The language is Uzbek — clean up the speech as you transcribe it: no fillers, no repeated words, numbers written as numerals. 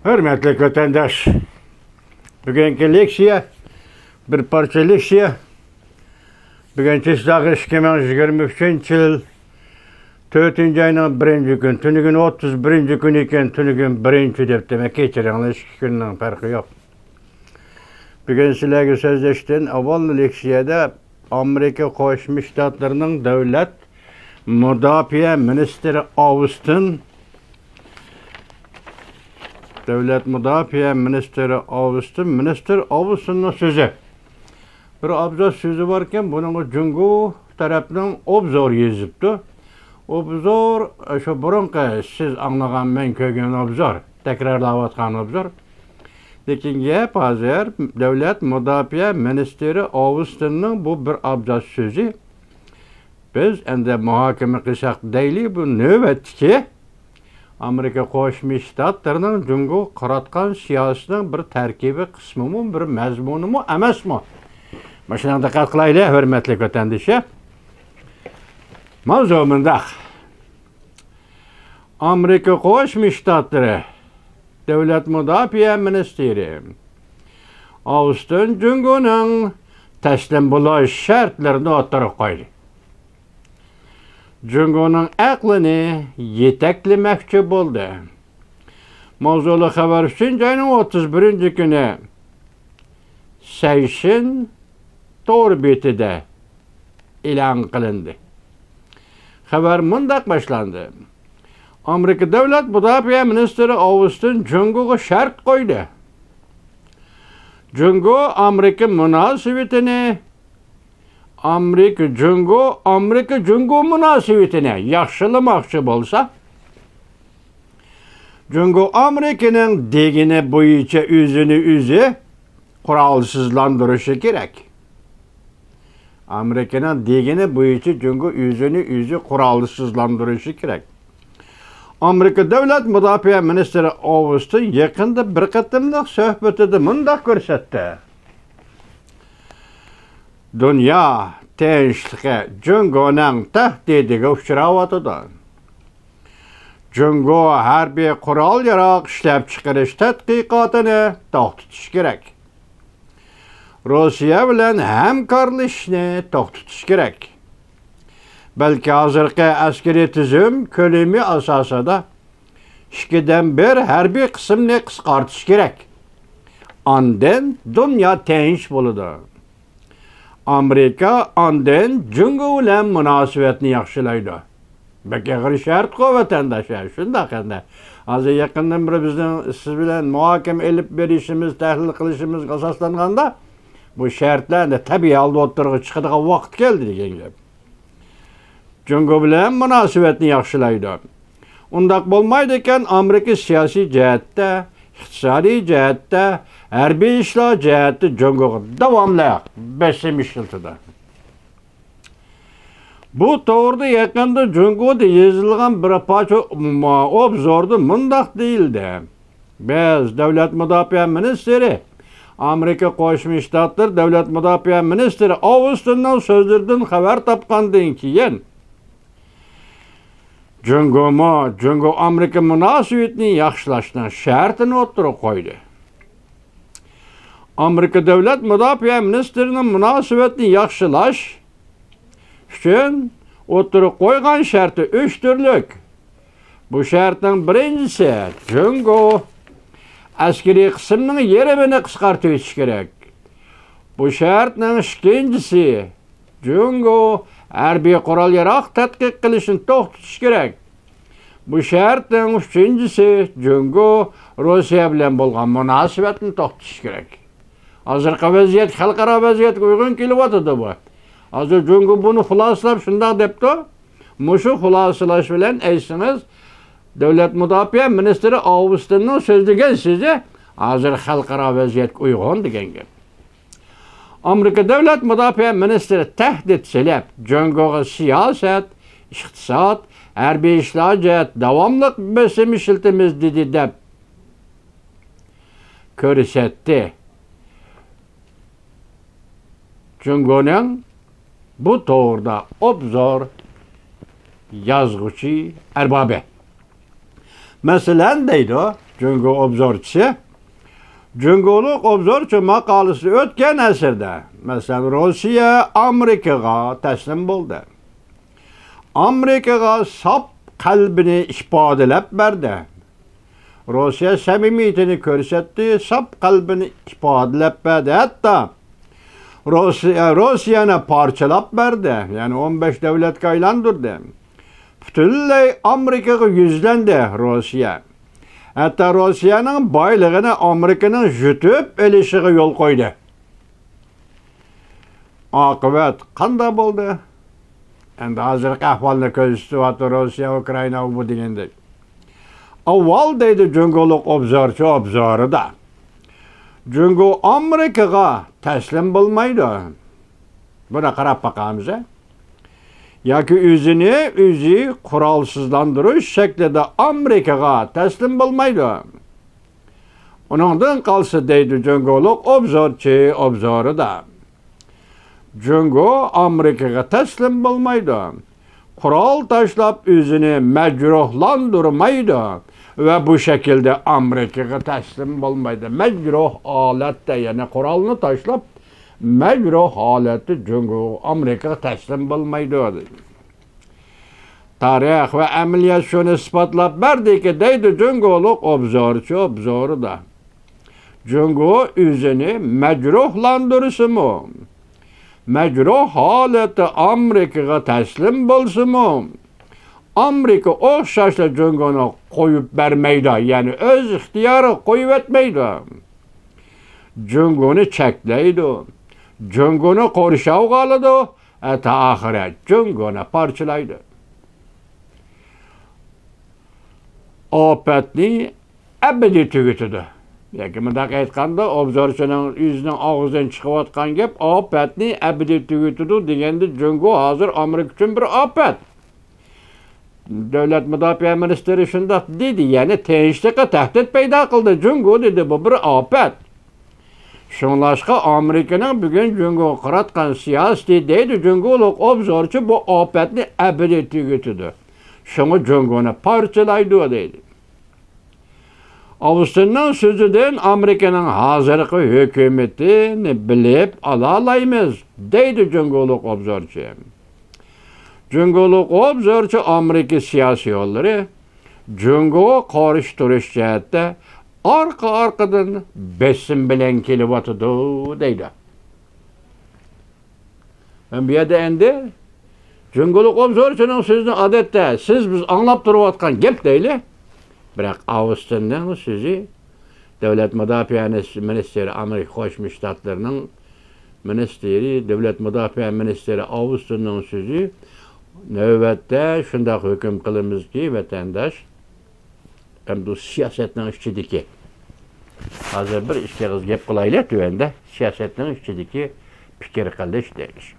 Hürmetli vatandaş, bugünkü leksiya, bir parça leksiya, bugünkü sizlerge 2023 yıl 4. ayının 1. gün, tünügün 31. gün iken tünügün 1. dep demek geçiren 2 günün farkı yok. Bugün sizlerge sözleştiğin avval leksiyada Amerika Koşmuş Ştatlarının Devlet Müdafiə Ministeri Austin Devlet Müdafiə Ministeri Austin'ın sözü. Bir abzor sözü varken bunun Cungo tarafından obzor yazıptı. Obzor, şu burunqı siz anlagan men kögen obzor, tekrarlavatkan obzor. Lekin gap hazır Devlet Müdafiə Ministeri Austin'ın bu bir abzor sözü. Biz endi muhakeme qilsak deyli bu növbetki Amerika Qo'shma Shtatlarining Cungo qaratgan siyosatining bir tarkibi qismimi, bir mazmunimi emasmi? Mana shunga diqqat qilaylik, hurmatli vatandoshlar. Mavzu mundaq. Amerika Qo'shma Shtatlari Davlat Mudofaa Ministeri Austin Cungoning taslim bo'lish shartlarini o'tirib qo'ydi. Cungo'nun aklını yeteklemek buldu. Mavzulu haber 3. ayının 31. günü Seyşin Torbeti'de ilan kılındı. Haber mındak başlandı. Amerika Devlet Müdafiə Ministeri Austin Cungo'ya şart koydu. Cungo Amerika münasebetini Amerika Cungo münasebetine yaxşılamakçı bolsa, Cungo Amerika'nın degini boyunca özünü kuralsızlandırışı gerek. Amerika'nın degini boyunca Cungo özünü kuralsızlandırışı gerek. Amerika Devlet Müdafiə Ministeri Austin yakında bir qatımlıq söhbetide mındak görsetti. Dünya tinchliği Cungo'nun tehdidiga uchrayotidi. Cungo harbiy qurol yarog' ishlab chiqarish tadqiqotini to'xtatish kerak. Rossiya bilan hamkorlashishni to'xtatish kerak. Balki hozirgi askariy tizim ko'lami asosida 2dan 1 harbiy qismni qisqartish kerak. Ondan dunyo tinch bo'ladi. Amerika ondan Cungo bilan munosabatni yaxshilaydi. Bakag'ir shart qo'y vatandoshlar, shundoq endi. Hozir yaqindan beri bizning siz bilan muhokama elib berishimiz, tahlil qilishimiz asoslanganda bu shartlarni tabiiy oldi o'tirg'i chiqadigan vaqt keldi degan gap. Cungo bilan munosabatni yaxshilaydi. Undaq bo'lmaydi ekan, Amerika siyosiy jihatda, iqtisodiy jihatda, harbiy ishlar jihati Cungo'ga davomli besim ishlatadi. Bu to'g'rida yaqinda Cungo'da yozilgan bir parcha obzorda mundaq deyildi. Biz Davlat Müdafiə Ministeri Amerika Qo'shma Shtatlar Davlat Müdafiə Ministeri Austin'dan so'zlardan xabar topgandan keyin Cungo Amerika munosabatini yaxshilashning shartini o'tirib qo'ydi. Amerika Devlet Müdafiə Ministerinin munosabatini yaxshilash uchun o'tirib qo'ygan sharti 3 turlik. Bu shartning birinchisi Cungo askariy qismning yerimini qisqartirish kerak. Bu shartning ikkinchisi Cungo harbiy qurol yarog' tadqiq qilishni to'xtatish kerak. Bu shartning uchinchisi Cungo Rossiya bilan bo'lgan munosabatni to'xtatish kerak. Hozirgi vaziyat xalqaro vaziyatga uygun kelyapti bu. Hozir Cungo buni xulosalab shunday debdi. Mushu xulosalash bilan aytsangiz Davlat Müdafiə Ministeri Austin'ning so'zlagan so'zi hozir xalqaro vaziyatga uygun degan gap. Amerika Devlet Müdafiə Ministeri tahdid silab Cungo'ga siyosat, iqtisod, harbiy ishlar jihat davomli besim ishlatamiz dedi deb ko'rsatdi. Cungo'ning bu to'g'rida obzor yozuvchi arbobi. Mesela deydi o, Cungo obzorçisi. Cungoluk obzorçu makalesi ötken əsrdə, mesela Rusiya Amerikaga təslim buldu. Amerikaga sap kalbini ifadeləb verdi. Rusiya səmimiyetini körsetdi, sap kalbini ifadeləb verdi. Hatta Rusiyanı parçalap verdi. Yani 15 devlet kaylandırdı. Bütünlüğü Amerika'ya yüzlendi Rusya. Hatta Rusya'nın baylığını Amerika'nın jütüp elişiği yol koydu. Akıbet kanda buldu. Endi hazır kahvalını közüstüvatı Rusya, Ukrayna bu degende. Avval deydi Cungoluk obzorçu da. Cungo Amerika'ya teslim bulmaydı. Buna qarab bakamız. Yoki özü kuralsızlandırış şeklinde Amerika'ya teslim bulmaydı. Onundan kalsa deydi Cungoluk obzorçu da. Cungo Amerika'ya teslim bulmaydı. Kural taşlap özünü mecruhlandırmaydı. Ve bu şekilde Amerika'ya teslim bulmaydı. Mecruh alette yani kuralını taşlap mecruh aleti Cungo Amerika'ya teslim bulmaydı. Tarih ve ameliyat şunu ispatlap verdi ki deydi Cungoluk obzorçu da. Cungo özünü mecruhlandırısı mı? Mecruh haleti Amerika'ya teslim bulsun mu? Amerika oxşaşla Cungo'nu koyup vermeydi. Yani öz ihtiyarı koyup etmeydi. Cungo'nu çekleydi. Cungo'nu korşav kalıdı. Eta ahiret Cungo'nu parçalaydı. Opetni ebedi tügütüdü. Yoki mundaq aytganda obzorchining yüzüning og'zidan chiqayotgan gap opatni ebedi tugutdi deganda Cungo hozir Amerika uchun bir opat. Davlat mudofaa ministri shundoq dedi, ya'ni tinchlikqa tahdid paydo qildi. Cungo dedi, bu bir opat. Shunlashqa Amerikaning bugun Cungo qiratgan siyosati deydi Cungoluk obzorchi bu opatni ebedi tugutdi. Shuni Cungoni parchalaydi deydi. Avustunun sözüden Amerika'nın hazırkı hükümetini bilip alalayımız, deydi Cungoluk obzorçu. Cungoluk obzorçu Amerika siyasi yolları, Cungo karıştırış cihette arkadan besin bilen kelibatıdı, deydi. Ben bir yerde endi, Cungoluk obzorçunun sözünü adette, siz biz anlap duruvatkan gep deyli, bırak Avusturiya'nın sözü Devlet Müdafaa Ministeri Amerika Koşmuş Ştatlarının Ministeri, Devlet Müdafaa Ministeri Avusturiya'nın sözü növbette şunda hüküm kılımız ki vatandaş hem de siyasetin işçideki hazır bir işkeriz gep kılayla tüvende siyasetin işçideki fikir kılış deyilir.